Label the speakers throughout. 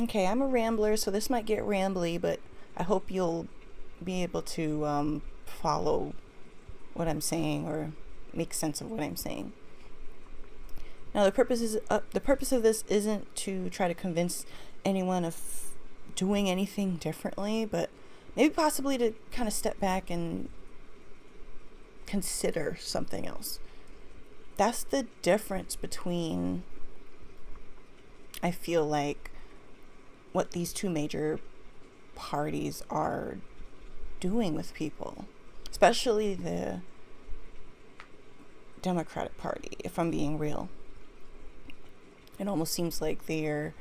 Speaker 1: Okay, I'm a rambler, so this might get rambly, but I hope you'll be able to follow what I'm saying or make sense of what I'm saying. Now, the purpose of this isn't to try to convince anyone of doing anything differently, but maybe possibly to kind of step back and consider something else. That's the difference between, I feel like, what these two major parties are doing with people, especially the Democratic Party, if I'm being real. It almost seems like they're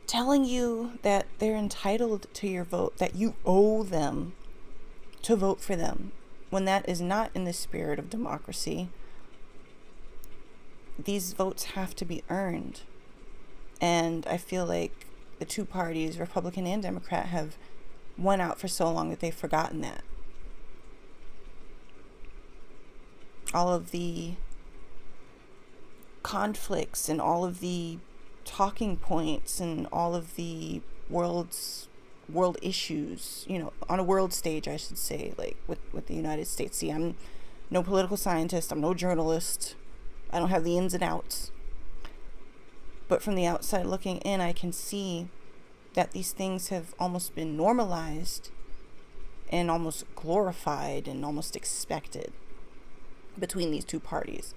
Speaker 1: telling you that they're entitled to your vote, that you owe them to vote for them, when that is not in the spirit of democracy. These votes have to be earned. And I feel like the two parties, Republican and Democrat, have won out for so long that they've forgotten that. All of the conflicts and all of the talking points and all of the world issues, on a world stage, I should say, like with the United States. See, I'm no political scientist, I'm no journalist, I don't have the ins and outs. But from the outside looking in, I can see that these things have almost been normalized and almost glorified and almost expected between these two parties.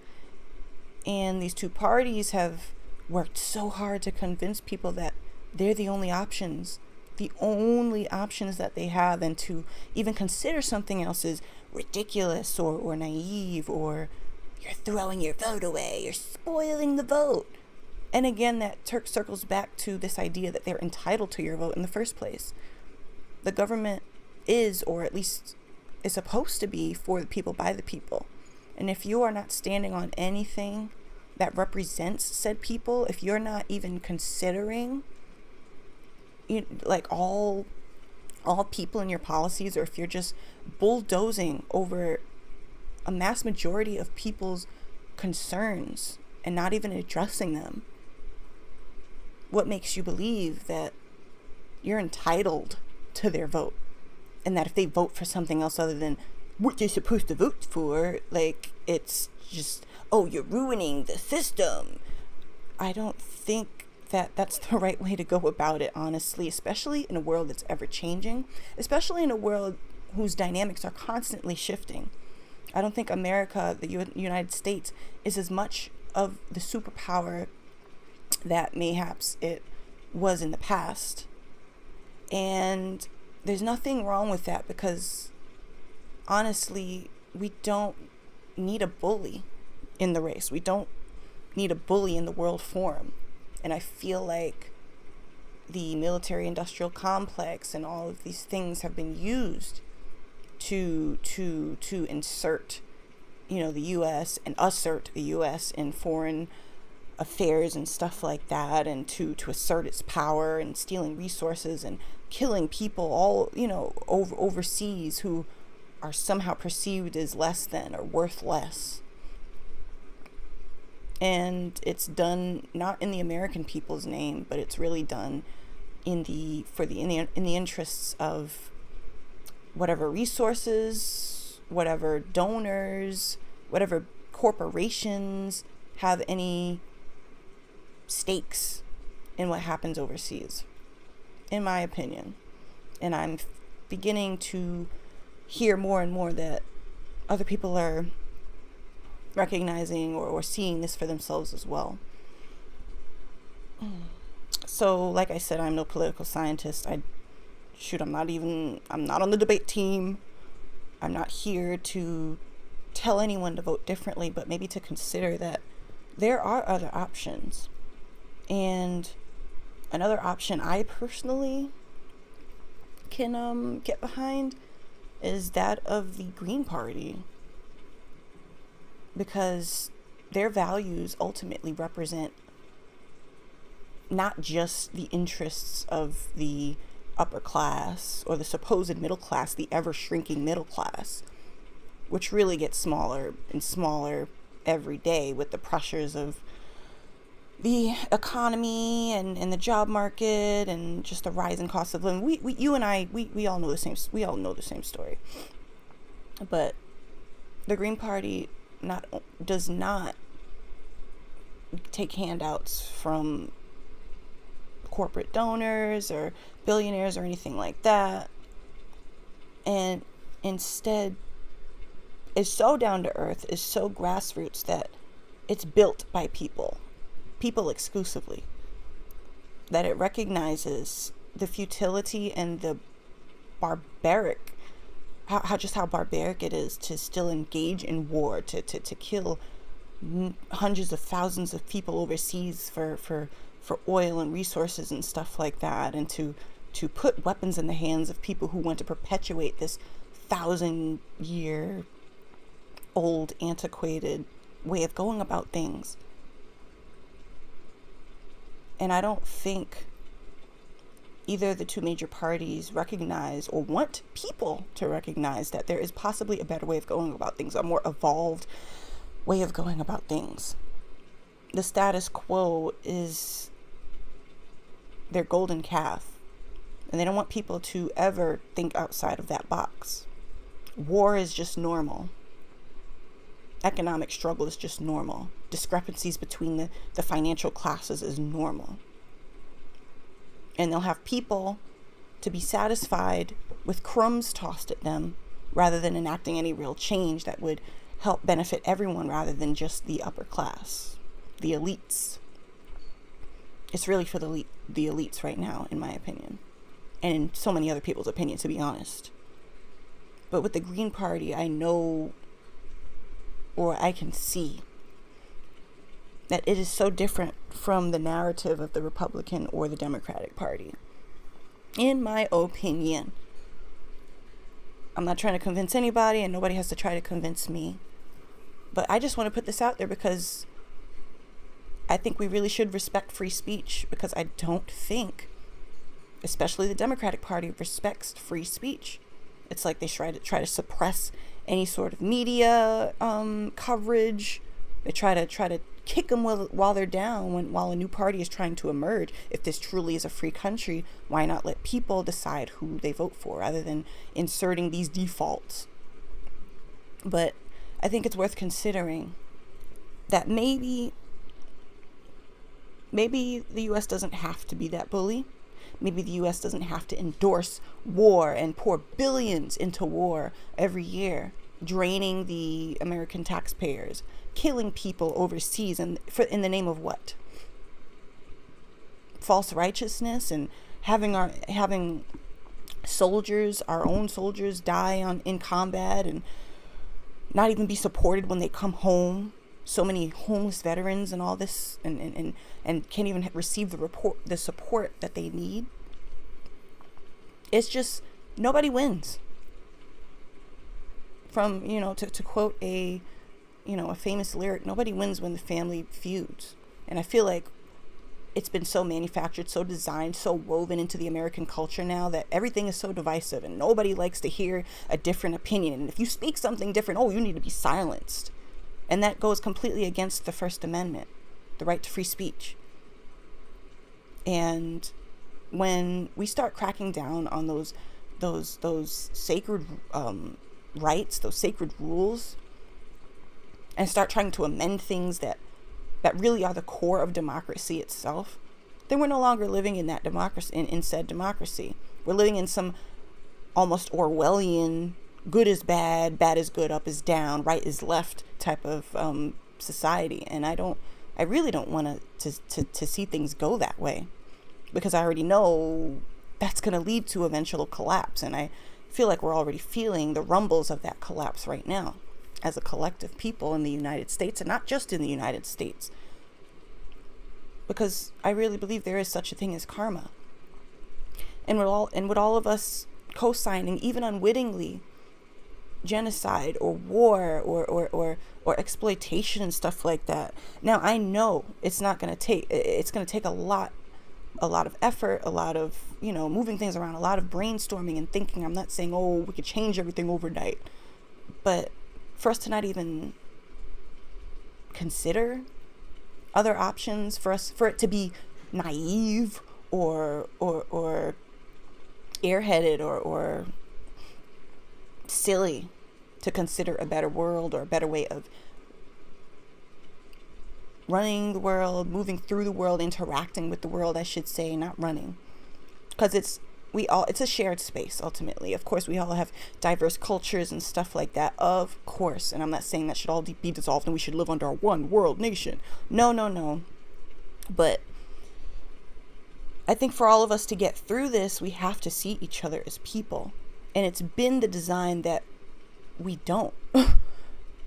Speaker 1: And these two parties have worked so hard to convince people that they're the only options that they have, and to even consider something else is ridiculous or naive, or you're throwing your vote away, you're spoiling the vote. And again, that circles back to this idea that they're entitled to your vote in the first place. The government is, or at least is supposed to be, for the people, by the people. And if you are not standing on anything that represents said people, if you're not even considering like all people in your policies, or if you're just bulldozing over a mass majority of people's concerns and not even addressing them, what makes you believe that you're entitled to their vote, and that if they vote for something else other than what they're supposed to vote for, like, it's just, oh, you're ruining the system? I don't think that that's the right way to go about it, honestly, especially in a world that's ever changing, especially in a world whose dynamics are constantly shifting. I don't think America, the United States, is as much of the superpower that mayhaps it was in the past. And there's nothing wrong with that, because honestly, we don't need a bully in the race. We don't need a bully in the world forum. And I feel like the military industrial complex and all of these things have been used to insert, the U.S. and assert the U.S. in foreign affairs and stuff like that, and to assert its power, and stealing resources and killing people all, overseas, who are somehow perceived as less than or worth less. And it's done not in the American people's name, but it's really done in the interests of whatever resources, whatever donors, whatever corporations have any stakes in what happens overseas, in my opinion. And I'm beginning to hear more and more that other people are recognizing or seeing this for themselves as well. So, like I said, I'm no political scientist. I'm not on the debate team. I'm not here to tell anyone to vote differently, but maybe to consider that there are other options. And another option I personally can get behind is that of the Green Party, because their values ultimately represent not just the interests of the upper class or the supposed middle class, the ever shrinking middle class, which really gets smaller and smaller every day with the pressures of the economy and the job market and just the rising cost of living. You and I, we all know the same story. But the Green Party does not take handouts from corporate donors or billionaires or anything like that, and instead is so down to earth, is so grassroots that it's built by people exclusively, that it recognizes the futility and the barbaric, how barbaric it is to still engage in war, to kill hundreds of thousands of people overseas for oil and resources and stuff like that, and to put weapons in the hands of people who want to perpetuate this 1,000-year-old antiquated way of going about things. And I don't think either of the two major parties recognize or want people to recognize that there is possibly a better way of going about things, a more evolved way of going about things. The status quo is their golden calf, and they don't want people to ever think outside of that box. War is just normal. Economic struggle is just normal. Discrepancies between the financial classes is normal. And they'll have people to be satisfied with crumbs tossed at them rather than enacting any real change that would help benefit everyone rather than just the upper class, the elites. It's really for the elites right now, in my opinion. And in so many other people's opinions, to be honest. But with the Green Party, I know, or I can see, that it is so different from the narrative of the Republican or the Democratic Party. In my opinion. I'm not trying to convince anybody, and nobody has to try to convince me. But I just want to put this out there because I think we really should respect free speech, because I don't think, especially the Democratic Party, respects free speech. It's like they try to suppress any sort of media coverage. They try to kick them while they're down, while a new party is trying to emerge. If this truly is a free country, why not let people decide who they vote for rather than inserting these defaults? But I think it's worth considering that maybe the U.S. doesn't have to be that bully. Maybe the U.S. doesn't have to endorse war and pour billions into war every year, draining the American taxpayers, killing people overseas, and in the name of what? False righteousness, and having soldiers, our own soldiers, die in combat and not even be supported when they come home. So many homeless veterans and all this, and can't even receive the support that they need. It's just, nobody wins. From, to quote a famous lyric, nobody wins when the family feuds. And I feel like it's been so manufactured, so designed, so woven into the American culture now that everything is so divisive and nobody likes to hear a different opinion. And if you speak something different, you need to be silenced. And that goes completely against the First Amendment, the right to free speech. And when we start cracking down on those sacred rights, those sacred rules, and start trying to amend things that really are the core of democracy itself, then we're no longer living in that democracy, in said democracy. We're living in some almost Orwellian, good is bad, bad is good, up is down, right is left type of society. And I really don't want to see things go that way, because I already know that's going to lead to eventual collapse. And I feel like we're already feeling the rumbles of that collapse right now as a collective people in the United States, and not just in the United States, because I really believe there is such a thing as karma. And with all of us co-signing, even unwittingly, genocide or war or exploitation and stuff like that. Now I know it's going to take a lot of effort, a lot of, moving things around, a lot of brainstorming and thinking. I'm not saying, we could change everything overnight, but for us to not even consider other options for us, for it to be naive or airheaded or silly to consider a better world or a better way of running the world, moving through the world, interacting with the world, I should say, not running. Because it's a shared space ultimately. Of course, we all have diverse cultures and stuff like that, of course. And I'm not saying that should all be dissolved and we should live under a one world nation. No. But I think for all of us to get through this, we have to see each other as people. And it's been the design that we don't.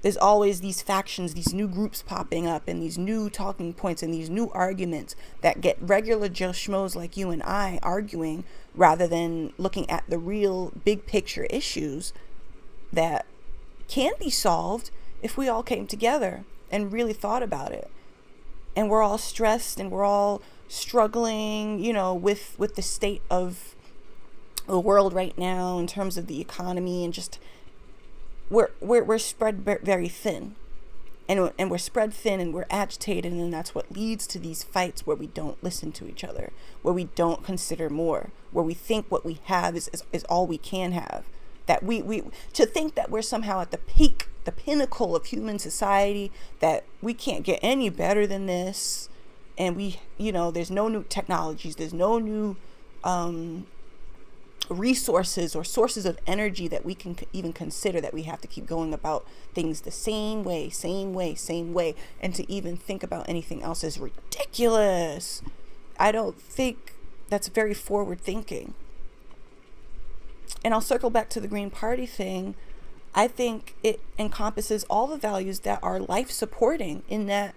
Speaker 1: There's always these factions, these new groups popping up, and these new talking points and these new arguments that get regular Joe Schmoes like you and I arguing, rather than looking at the real big picture issues that can be solved if we all came together and really thought about it. And we're all stressed and we're all struggling, with the state of the world right now in terms of the economy, and just we're spread very thin, and we're spread thin and we're agitated, and that's what leads to these fights where we don't listen to each other, where we don't consider more, where we think what we have is all we can have, that we to think that we're somehow at the peak, the pinnacle of human society, that we can't get any better than this, and there's no new technologies, there's no new resources or sources of energy that we can even consider, that we have to keep going about things the same way, and to even think about anything else is ridiculous. I don't think that's very forward thinking. And I'll circle back to the Green Party thing. I think it encompasses all the values that are life supporting, in that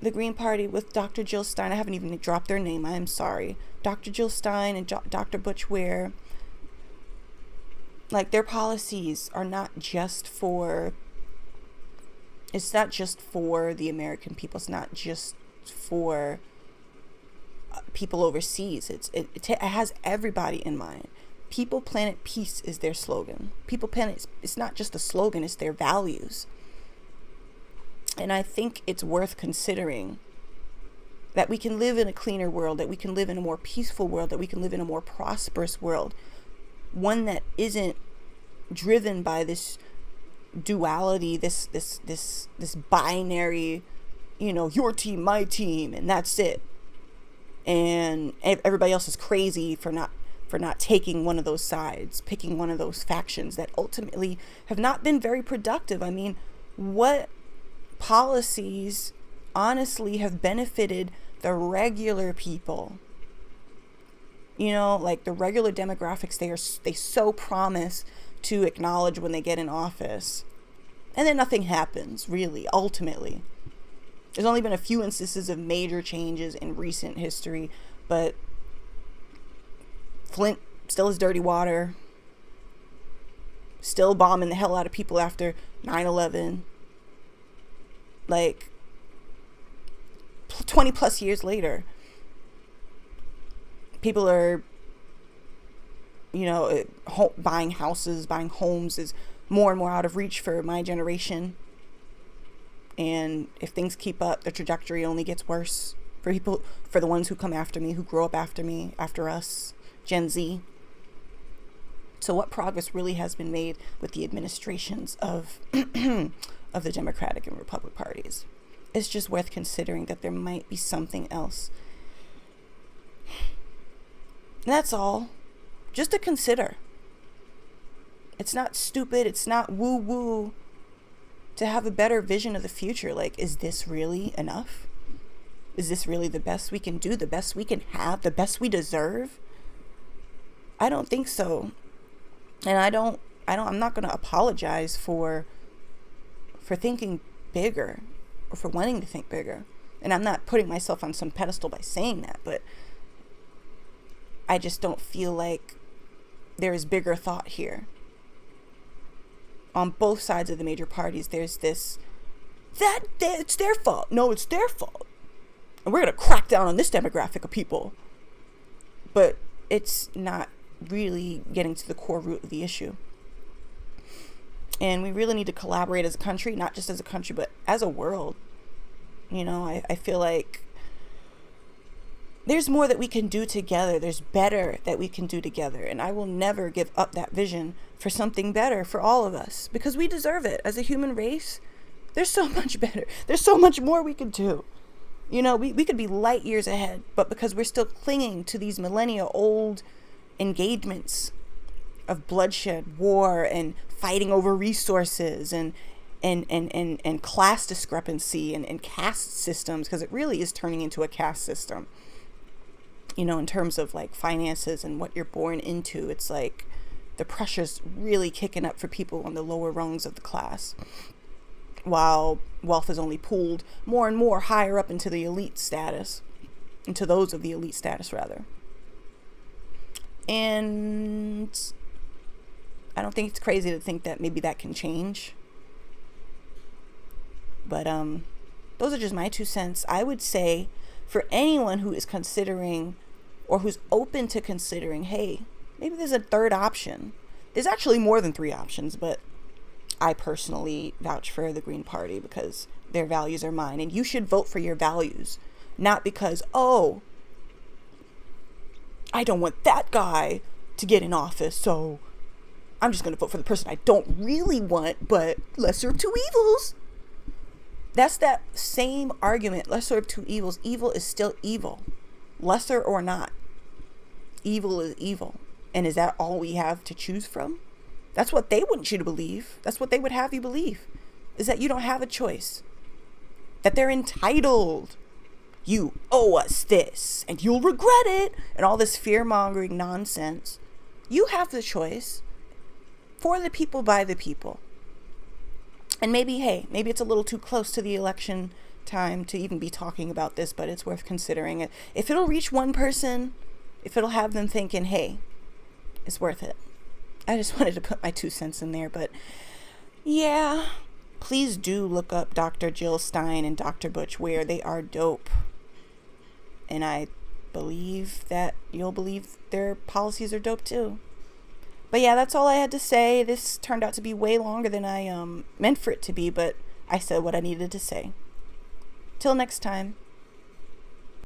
Speaker 1: the Green Party with Dr. Jill Stein, I haven't even dropped their name, I am sorry, Dr. Jill Stein and Dr. Butch Ware, like, their policies are not just for, it's not just for the American people, it's not just for people overseas, it has everybody in mind. People, Planet, Peace is their slogan. People, Planet, it's not just a slogan, it's their values. And I think it's worth considering that we can live in a cleaner world, that we can live in a more peaceful world, that we can live in a more prosperous world, one that isn't driven by this duality, this binary, your team, my team, and that's it. And everybody else is crazy for not taking one of those sides, picking one of those factions that ultimately have not been very productive. I mean, what policies honestly have benefited the regular people? Like the regular demographics, they so promise to acknowledge when they get in office, and then nothing happens, really, ultimately. There's only been a few instances of major changes in recent history, but Flint still is dirty water, still bombing the hell out of people after 9/11. Like, 20 plus years later, people are, buying houses, buying homes is more and more out of reach for my generation. And if things keep up, the trajectory only gets worse for the ones who come after me, who grow up after me, after us, Gen Z. So what progress really has been made with the administrations of of the Democratic and Republican parties? It's just worth considering that there might be something else. And that's all. Just to consider. It's not stupid. It's not woo-woo to have a better vision of the future. Like, is this really enough? Is this really the best we can do? The best we can have? The best we deserve? I don't think so. And I'm not going to apologize for thinking bigger, or for wanting to think bigger. And I'm not putting myself on some pedestal by saying that, but I just don't feel like there is bigger thought here. On both sides of the major parties, there's this, that it's their fault. No, it's their fault. And we're going to crack down on this demographic of people. But it's not really getting to the core root of the issue. And we really need to collaborate as a country, not just as a country, but as a world. I feel like there's more that we can do together. There's better that we can do together. And I will never give up that vision for something better for all of us, because we deserve it. As a human race, there's so much better. There's so much more we could do. We could be light years ahead, but because we're still clinging to these millennia old engagements of bloodshed, war, and fighting over resources, and class discrepancy, and caste systems, because it really is turning into a caste system. In terms of like finances and what you're born into, it's like the pressure's really kicking up for people on the lower rungs of the class, while wealth is only pooled more and more higher up into the elite status, into those of the elite status rather. And I don't think it's crazy to think that maybe that can change. But those are just my 2 cents. I would say for anyone who is considering, or who's open to considering, hey, maybe there's a third option. There's actually more than 3 options, but I personally vouch for the Green Party because their values are mine. And you should vote for your values, not because, oh, I don't want that guy to get in office, so I'm just going to vote for the person I don't really want, but lesser of two evils. That's that same argument, lesser of two evils. Evil is still evil, lesser or not. Evil is evil. And is that all we have to choose from? That's what they want you to believe. That's what they would have you believe, is that you don't have a choice, that they're entitled. You owe us this and you'll regret it, and all this fear-mongering nonsense. You have the choice, for the people, by the people. And maybe it's a little too close to the election time to even be talking about this, but it's worth considering it. If it'll reach one person, if it'll have them thinking, hey, it's worth it. I just wanted to put my 2 cents in there, but yeah, please do look up Dr. Jill Stein and Dr. Butch Ware. They are dope. And I believe that you'll believe their policies are dope too. But yeah, that's all I had to say. This turned out to be way longer than I meant for it to be, but I said what I needed to say. Till next time.